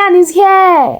alien is here!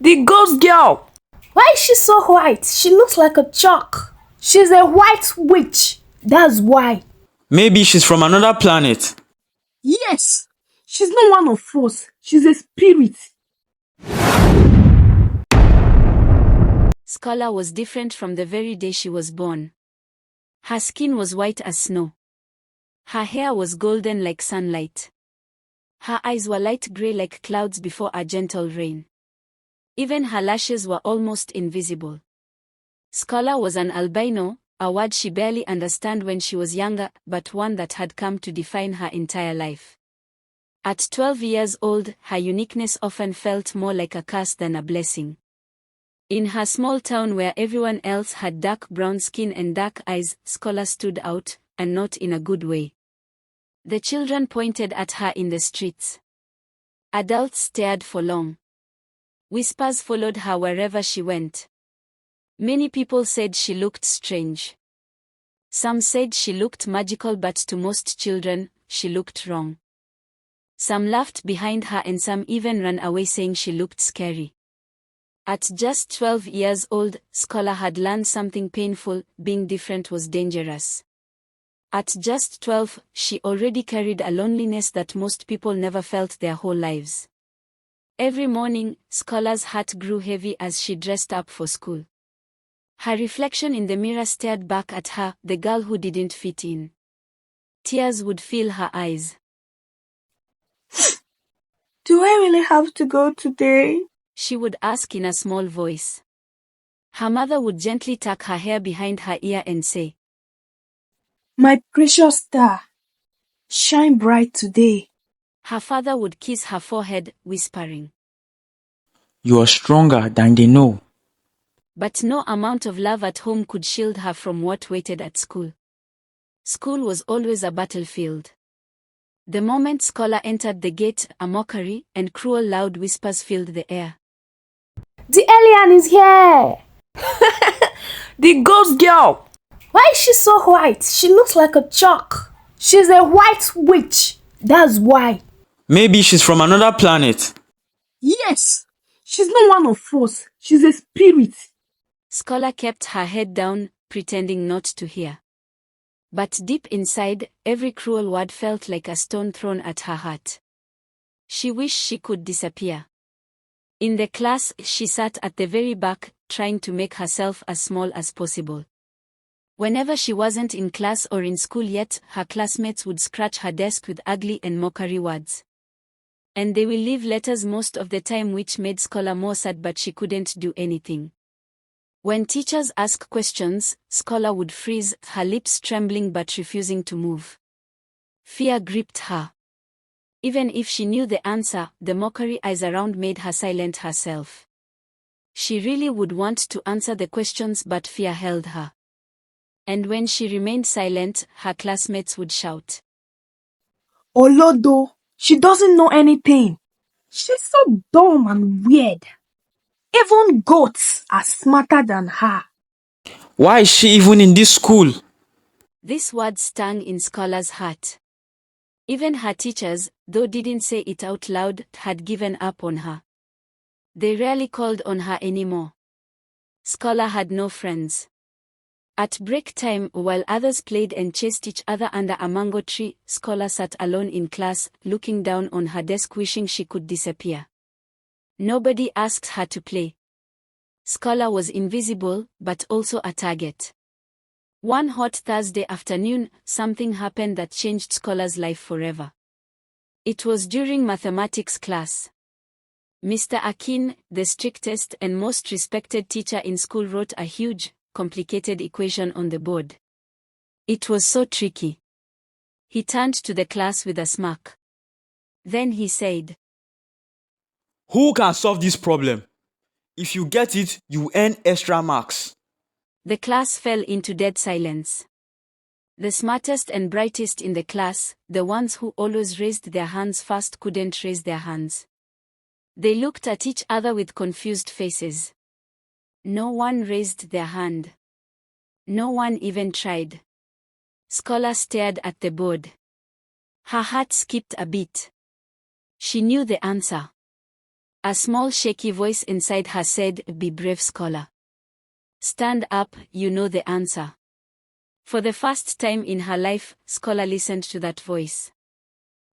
The ghost girl! Why is she so white? She looks like a chalk. She's a white witch. That's why. Maybe she's from another planet. Yes! She's not one of us. She's a spirit. Scholar was different from the very day she was born. Her skin was white as snow. Her hair was golden like sunlight. Her eyes were light gray like clouds before a gentle rain. Even her lashes were almost invisible. Scholar was an albino, a word she barely understood when she was younger, but one that had come to define her entire life. At 12 years old, her uniqueness often felt more like a curse than a blessing. In her small town where everyone else had dark brown skin and dark eyes, Scholar stood out, and not in a good way. The children pointed at her in the streets. Adults stared for long. Whispers followed her wherever she went. Many people said she looked strange. Some said she looked magical, but to most children, she looked wrong. Some laughed behind her and some even ran away saying she looked scary. At just 12 years old, Scholar had learned something painful: being different was dangerous. At just 12, she already carried a loneliness that most people never felt their whole lives. Every morning, Scholar's heart grew heavy as she dressed up for school. Her reflection in the mirror stared back at her, the girl who didn't fit in. Tears would fill her eyes. Do I really have to go today? She would ask in a small voice. Her mother would gently tuck her hair behind her ear and say, My precious star, shine bright today. Her father would kiss her forehead, whispering, You are stronger than they know. But no amount of love at home could shield her from what waited at school. School was always a battlefield. The moment Scholar entered the gate, a mockery and cruel loud whispers filled the air. The alien is here! The ghost girl! Why is she so white? She looks like a chalk. She's a white witch. That's why. Maybe she's from another planet. Yes! She's not one of us. She's a spirit. Scholar kept her head down, pretending not to hear. But deep inside, every cruel word felt like a stone thrown at her heart. She wished she could disappear. In the class, she sat at the very back, trying to make herself as small as possible. Whenever she wasn't in class or in school yet, her classmates would scratch her desk with ugly and mockery words. And they will leave letters most of the time, which made Scholar more sad, but she couldn't do anything. When teachers asked questions, Scholar would freeze, her lips trembling but refusing to move. Fear gripped her. Even if she knew the answer, the mockery eyes around made her silent herself. She really would want to answer the questions, but fear held her. And when she remained silent, her classmates would shout, Olodo, she doesn't know anything. She's so dumb and weird. Even goats are smarter than her. Why is she even in this school? These words stung in Scholar's heart. Even her teachers, though didn't say it out loud, had given up on her. They rarely called on her anymore. Scholar had no friends. At break time, while others played and chased each other under a mango tree, Scholar sat alone in class, looking down on her desk, wishing she could disappear. Nobody asked her to play. Scholar was invisible, but also a target. One hot Thursday afternoon, something happened that changed Scholar's life forever. It was during mathematics class. Mr. Akin, the strictest and most respected teacher in school, wrote a huge, complicated equation on the board. It was so tricky. He turned to the class with a smirk. Then he said, Who can solve this problem? If you get it, you earn extra marks. The class fell into dead silence. The smartest and brightest in the class, the ones who always raised their hands first, couldn't raise their hands. They looked at each other with confused faces. No one raised their hand. No one even tried. Scholar stared at the board. Her heart skipped a beat. She knew the answer. A small shaky voice inside her said, "Be brave, Scholar. Stand up, you know the answer." For the first time in her life, Scholar listened to that voice.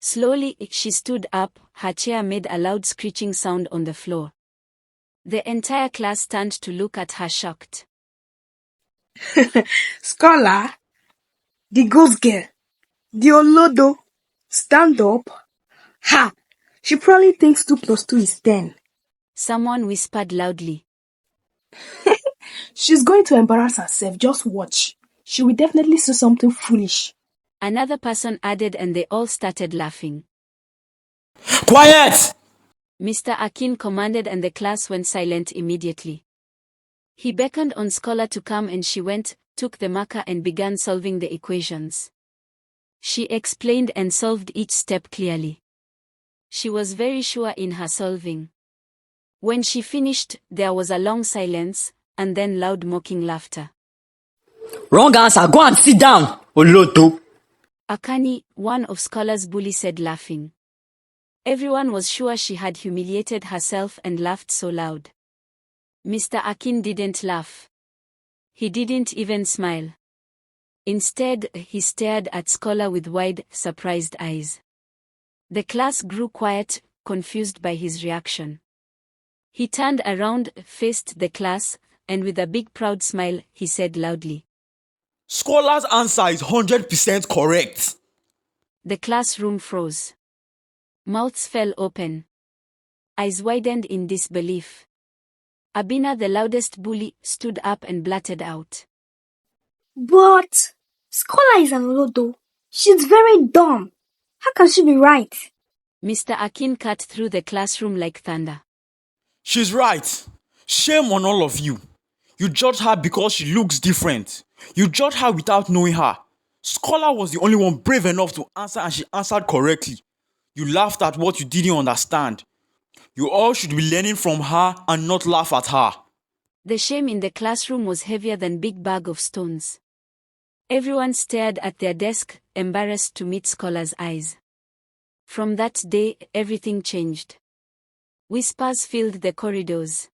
Slowly, she stood up, her chair made a loud screeching sound on the floor. The entire class turned to look at her shocked. Scholar, the ghost girl, the Olodo, stand up. Ha! She probably thinks 2 plus 2 is 10. Someone whispered loudly. She's going to embarrass herself, just watch. She will definitely say something foolish. Another person added and they all started laughing. Quiet! Mr. Akin commanded and the class went silent immediately. He beckoned on Scholar to come and she went, took the marker and began solving the equations. She explained and solved each step clearly. She was very sure in her solving. When she finished, there was a long silence, and then loud mocking laughter. Wrong answer, go and sit down, Olodo. Akani, one of Scholar's bully, said laughing. Everyone was sure she had humiliated herself and laughed so loud. Mr. Akin didn't laugh. He didn't even smile. Instead, he stared at Scholar with wide, surprised eyes. The class grew quiet, confused by his reaction. He turned around, faced the class, and with a big proud smile, he said loudly, Scholar's answer is 100% correct. The classroom froze. Mouths fell open. Eyes widened in disbelief. Albino, the loudest bully, stood up and blurted out. But Scholar is an Olodo. She's very dumb. How can she be right? Mr. Akin cut through the classroom like thunder. She's right. Shame on all of you. You judge her because she looks different. You judge her without knowing her. Scholar was the only one brave enough to answer and she answered correctly. You laughed at what you didn't understand. You all should be learning from her and not laugh at her. The shame in the classroom was heavier than big bag of stones. Everyone stared at their desk, embarrassed to meet Scholar's eyes. From that day, everything changed. Whispers filled the corridors.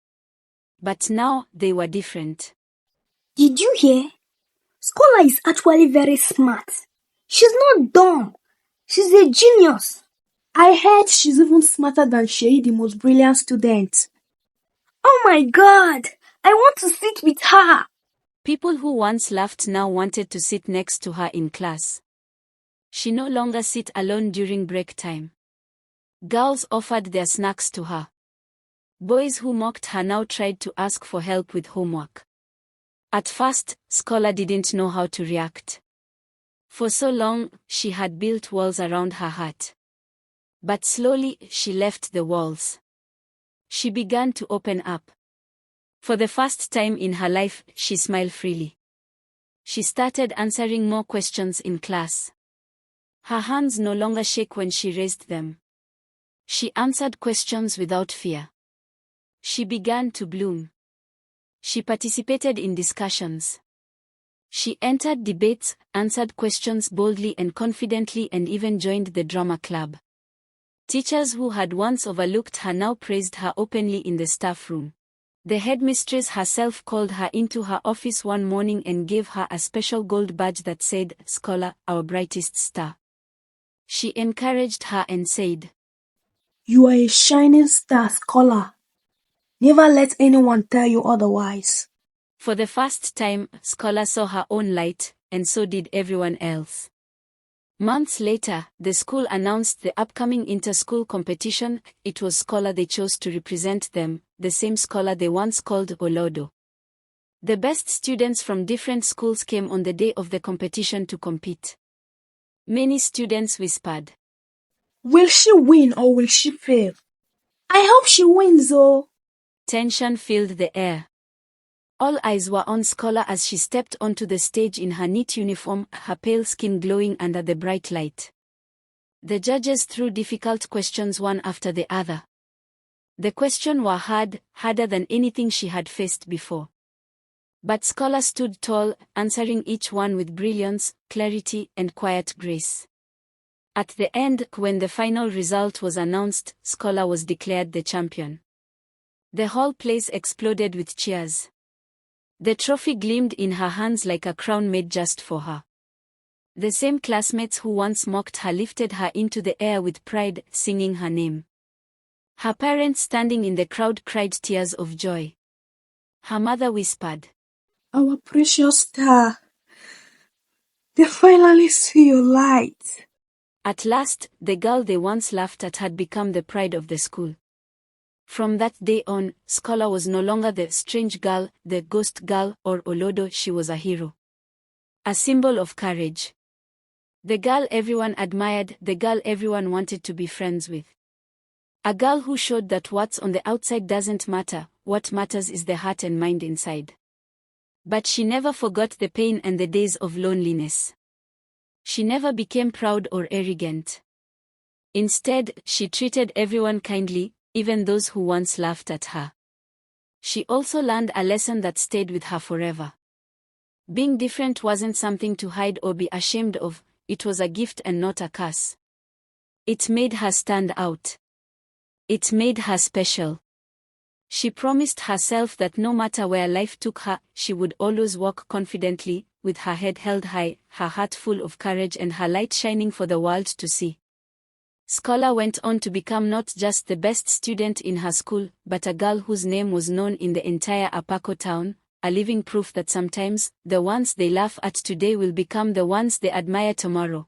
But now, they were different. Did you hear? Scholar is actually very smart. She's not dumb. She's a genius. I heard she's even smarter than Shei, the most brilliant student. Oh my God! I want to sit with her. People who once laughed now wanted to sit next to her in class. She no longer sat alone during break time. Girls offered their snacks to her. Boys who mocked her now tried to ask for help with homework. At first, Scholar didn't know how to react. For so long, she had built walls around her heart. But slowly, she left the walls. She began to open up. For the first time in her life, she smiled freely. She started answering more questions in class. Her hands no longer shook when she raised them. She answered questions without fear. She began to bloom. She participated in discussions. She entered debates, answered questions boldly and confidently, and even joined the drama club. Teachers who had once overlooked her now praised her openly in the staff room. The headmistress herself called her into her office one morning and gave her a special gold badge that said, "Scholar, our brightest star." She encouraged her and said, You are a shining star, Scholar. Never let anyone tell you otherwise. For the first time, Scholar saw her own light, and so did everyone else. Months later, the school announced the upcoming inter-school competition. It was Scholar they chose to represent them, the same Scholar they once called Olodo. The best students from different schools came on the day of the competition to compete. Many students whispered, Will she win or will she fail? I hope she wins, oh. Tension filled the air. All eyes were on Scholar as she stepped onto the stage in her neat uniform, her pale skin glowing under the bright light. The judges threw difficult questions one after the other. The questions were hard, harder than anything she had faced before. But Scholar stood tall, answering each one with brilliance, clarity, and quiet grace. At the end, when the final result was announced, Scholar was declared the champion. The whole place exploded with cheers. The trophy gleamed in her hands like a crown made just for her. The same classmates who once mocked her lifted her into the air with pride, singing her name. Her parents standing in the crowd cried tears of joy. Her mother whispered, Our precious star, they finally see your light. At last, the girl they once laughed at had become the pride of the school. From that day on, Scholar was no longer the strange girl, the ghost girl, or Olodo. She was a hero. A symbol of courage. The girl everyone admired, the girl everyone wanted to be friends with. A girl who showed that what's on the outside doesn't matter, what matters is the heart and mind inside. But she never forgot the pain and the days of loneliness. She never became proud or arrogant. Instead, she treated everyone kindly, even those who once laughed at her. She also learned a lesson that stayed with her forever. Being different wasn't something to hide or be ashamed of, it was a gift and not a curse. It made her stand out. It made her special. She promised herself that no matter where life took her, she would always walk confidently, with her head held high, her heart full of courage and her light shining for the world to see. Scholar went on to become not just the best student in her school, but a girl whose name was known in the entire Apako town, a living proof that sometimes, the ones they laugh at today will become the ones they admire tomorrow.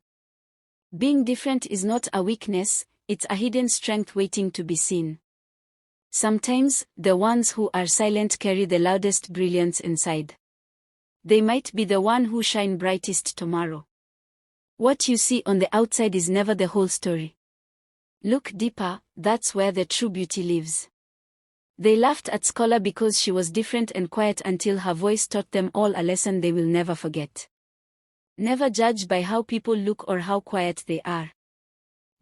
Being different is not a weakness, it's a hidden strength waiting to be seen. Sometimes, the ones who are silent carry the loudest brilliance inside. They might be the one who shine brightest tomorrow. What you see on the outside is never the whole story. Look deeper, that's where the true beauty lives. They laughed at Scholar because she was different and quiet until her voice taught them all a lesson they will never forget. Never judge by how people look or how quiet they are.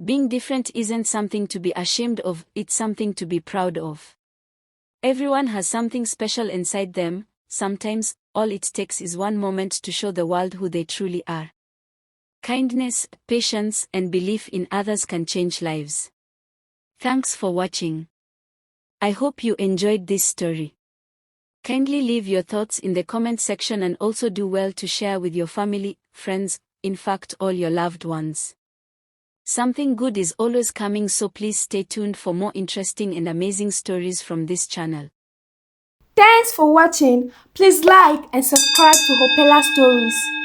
Being different isn't something to be ashamed of, it's something to be proud of. Everyone has something special inside them, sometimes, all it takes is one moment to show the world who they truly are. Kindness, patience, and belief in others can change lives. Thanks for watching. I hope you enjoyed this story. Kindly leave your thoughts in the comment section and also do well to share with your family, friends, in fact all your loved ones. Something good is always coming, so please stay tuned for more interesting and amazing stories from this channel. Thanks for watching. Please like and subscribe to Hopela Stories.